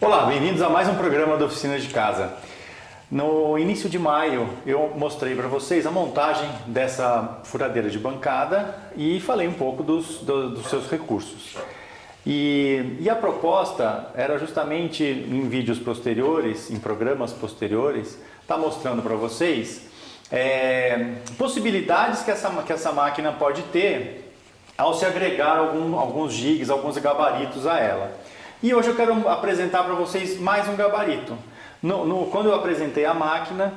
Olá, bem-vindos a mais um programa da Oficina de Casa. No início de maio eu mostrei para vocês a montagem dessa furadeira de bancada e falei um pouco dos seus recursos. E a proposta era justamente em vídeos posteriores, em programas posteriores, estar mostrando para vocês possibilidades que essa máquina pode ter ao se agregar alguns gigas, alguns gabaritos a ela. E hoje eu quero apresentar para vocês mais um gabarito. Quando eu apresentei a máquina,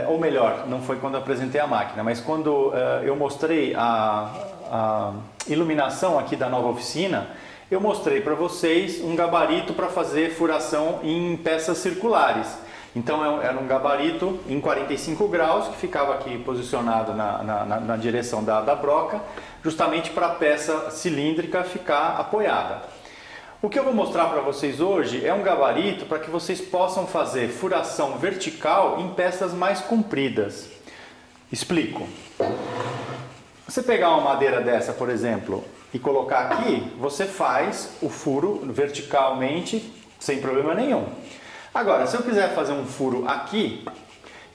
ou melhor, não foi quando eu apresentei a máquina, mas quando eu mostrei a iluminação aqui da nova oficina, eu mostrei para vocês um gabarito para fazer furação em peças circulares. Então era um gabarito em 45 graus que ficava aqui posicionado na direção da broca, justamente para a peça cilíndrica ficar apoiada. O que eu vou mostrar para vocês hoje é um gabarito para que vocês possam fazer furação vertical em peças mais compridas. Explico. Você pegar uma madeira dessa, por exemplo, e colocar aqui, você faz o furo verticalmente sem problema nenhum. Agora, se eu quiser fazer um furo aqui,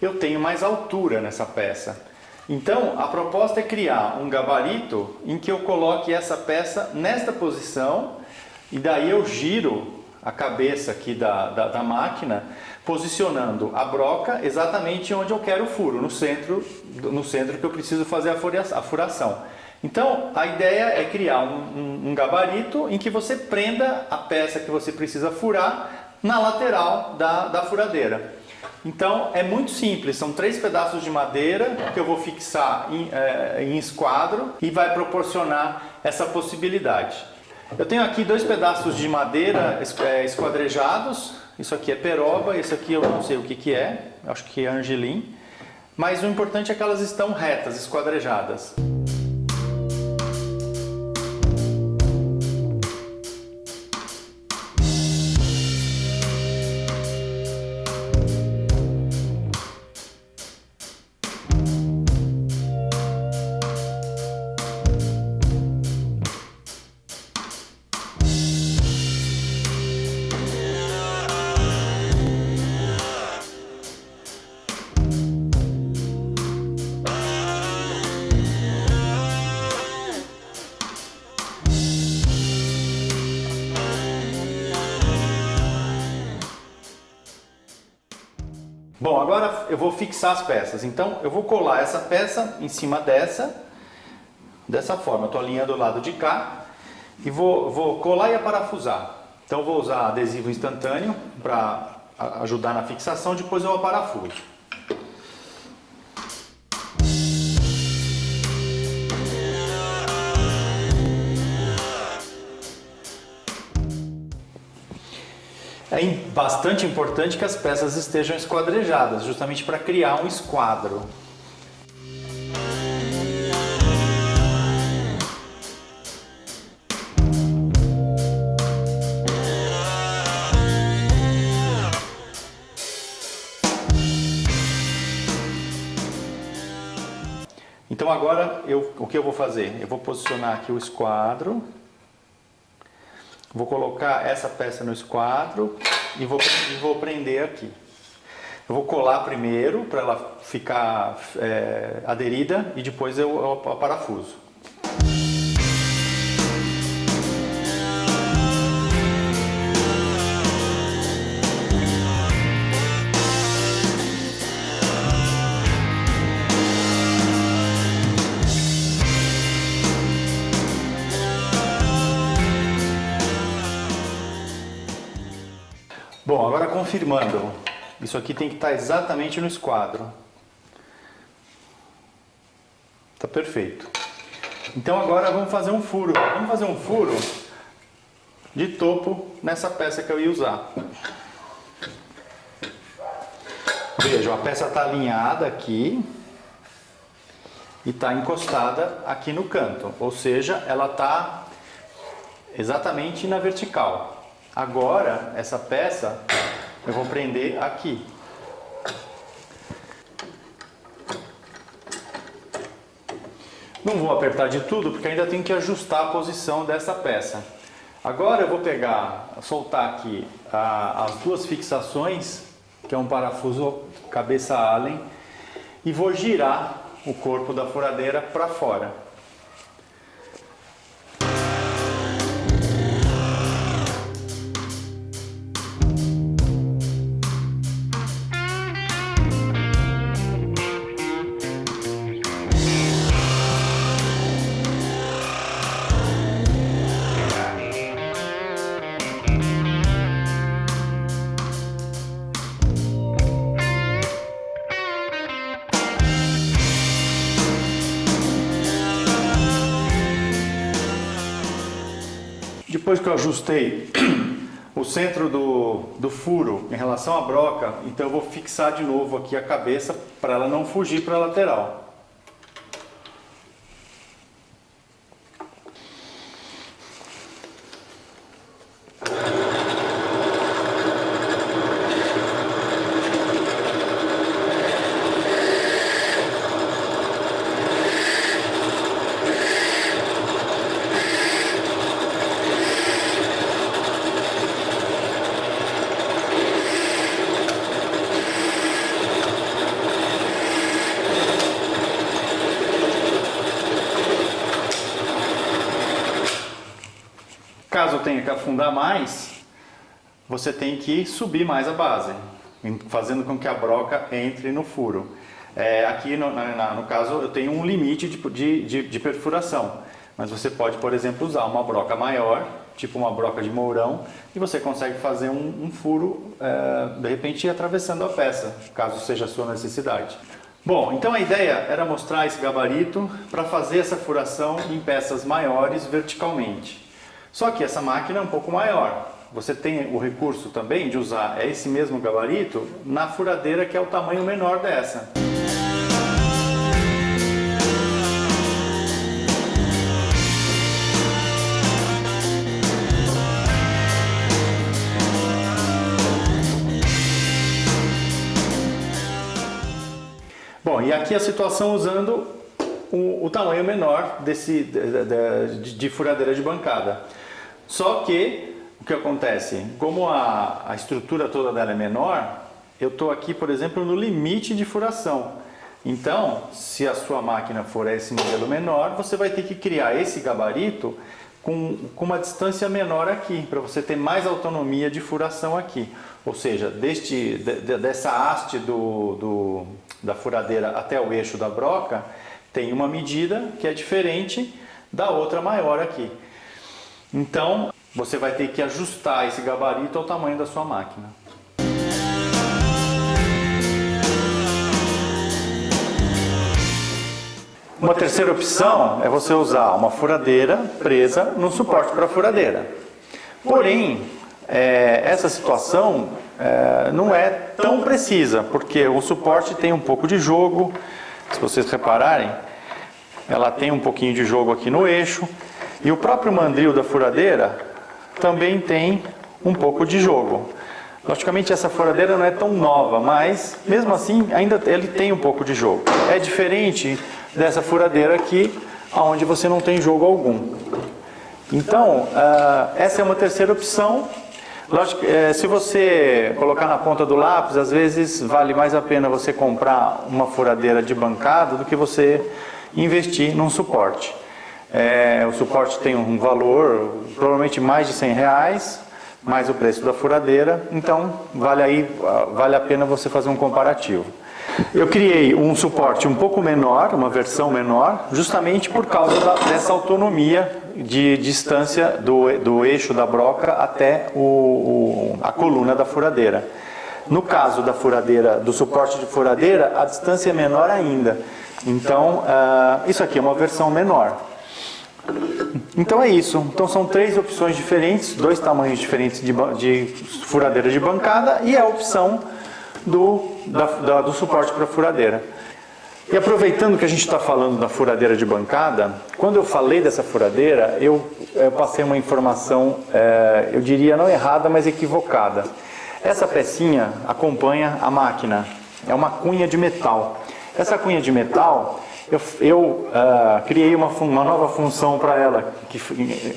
eu tenho mais altura nessa peça. Então, a proposta é criar um gabarito em que eu coloque essa peça nesta posição e daí eu giro a cabeça aqui da máquina, posicionando a broca exatamente onde eu quero o furo, no centro que eu preciso fazer a furação. Então, a ideia é criar um gabarito em que você prenda a peça que você precisa furar na lateral da furadeira. Então, é muito simples, são 3 pedaços de madeira que eu vou fixar em esquadro e vai proporcionar essa possibilidade. Eu tenho aqui 2 pedaços de madeira esquadrejados, isso aqui é peroba, esse aqui eu não sei o que é, acho que é angelim, mas o importante é que elas estão retas, esquadrejadas. Bom, agora eu vou fixar as peças. Então eu vou colar essa peça em cima dessa forma. Eu estou alinhando o lado de cá e vou colar e aparafusar. Então eu vou usar adesivo instantâneo para ajudar na fixação, depois eu aparafuso. É bastante importante que as peças estejam esquadrejadas, justamente para criar um esquadro. Então agora o que eu vou fazer? Eu vou posicionar aqui o esquadro. Vou colocar essa peça no esquadro e vou prender aqui. Eu vou colar primeiro para ela ficar aderida e depois eu parafuso. Bom, agora confirmando, isso aqui tem que estar exatamente no esquadro. Tá perfeito. Então agora vamos fazer um furo. Vamos fazer um furo de topo nessa peça que eu ia usar. Vejam, a peça está alinhada aqui e está encostada aqui no canto, ou seja, ela está exatamente na vertical. Agora, essa peça eu vou prender aqui. Não vou apertar de tudo porque ainda tenho que ajustar a posição dessa peça. Agora eu vou soltar aqui as duas fixações, que é um parafuso cabeça Allen, e vou girar o corpo da furadeira para fora. Depois que eu ajustei o centro do furo em relação à broca, então eu vou fixar de novo aqui a cabeça para ela não fugir para a lateral. Caso tenha que afundar mais, você tem que subir mais a base, fazendo com que a broca entre no furo. Aqui no caso eu tenho um limite de perfuração, mas você pode, por exemplo, usar uma broca maior, tipo uma broca de mourão, e você consegue fazer um furo, de repente atravessando a peça, caso seja a sua necessidade. Bom, então a ideia era mostrar esse gabarito para fazer essa furação em peças maiores verticalmente. Só que essa máquina é um pouco maior. Você tem o recurso também de usar esse mesmo gabarito na furadeira, que é o tamanho menor dessa. Bom, e aqui a situação usando o tamanho menor de furadeira de bancada. Só que, o que acontece? Como a estrutura toda dela é menor, eu estou aqui, por exemplo, no limite de furação. Então, se a sua máquina for esse modelo menor, você vai ter que criar esse gabarito com uma distância menor aqui, para você ter mais autonomia de furação aqui. Ou seja, dessa haste da furadeira até o eixo da broca, tem uma medida que é diferente da outra maior aqui. Então, você vai ter que ajustar esse gabarito ao tamanho da sua máquina. Uma terceira opção é você usar uma furadeira presa no suporte para a furadeira. Porém, essa situação não é tão precisa, porque o suporte tem um pouco de jogo. Se vocês repararem, ela tem um pouquinho de jogo aqui no eixo, e o próprio mandril da furadeira também tem um pouco de jogo. Logicamente essa furadeira não é tão nova, mas mesmo assim ainda ele tem um pouco de jogo. É diferente dessa furadeira aqui, onde você não tem jogo algum. Então, essa é uma terceira opção. Lógico, se você colocar na ponta do lápis, às vezes vale mais a pena você comprar uma furadeira de bancada do que você investir num suporte. O suporte tem um valor, provavelmente mais de R$100, mais o preço da furadeira, então vale a pena você fazer um comparativo. Eu criei um suporte um pouco menor, uma versão menor, justamente por causa dessa autonomia de distância do eixo da broca até a coluna da furadeira. No caso da furadeira, do suporte de furadeira, a distância é menor ainda. Então, isso aqui é uma versão menor. Então é isso. Então são três opções diferentes, dois tamanhos diferentes de furadeira de bancada e a opção do suporte para furadeira. E aproveitando que a gente está falando da furadeira de bancada, quando eu falei dessa furadeira, eu passei uma informação, eu diria não errada, mas equivocada. Essa pecinha acompanha a máquina, é uma cunha de metal. Essa cunha de metal, eu criei uma nova função para ela,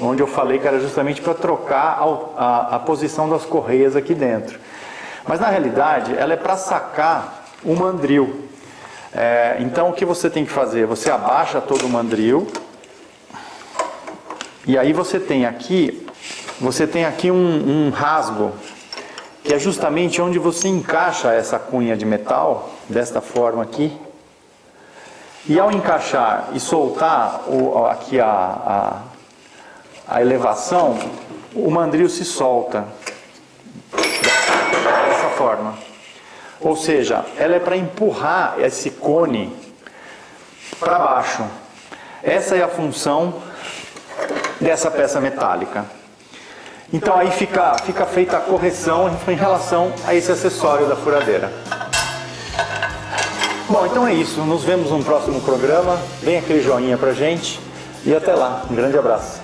onde eu falei que era justamente para trocar a posição das correias aqui dentro. Mas na realidade ela é para sacar o mandril. Então o que você tem que fazer? Você abaixa todo o mandril e aí você tem aqui um rasgo, que é justamente onde você encaixa essa cunha de metal, desta forma aqui. E ao encaixar e soltar aqui a elevação, o mandril se solta dessa forma. Ou seja, ela é para empurrar esse cone para baixo. Essa é a função dessa peça metálica. Então aí fica feita a correção em relação a esse acessório da furadeira. Bom, então é isso. Nos vemos no próximo programa. Vem aquele joinha pra gente e até lá. Um grande abraço.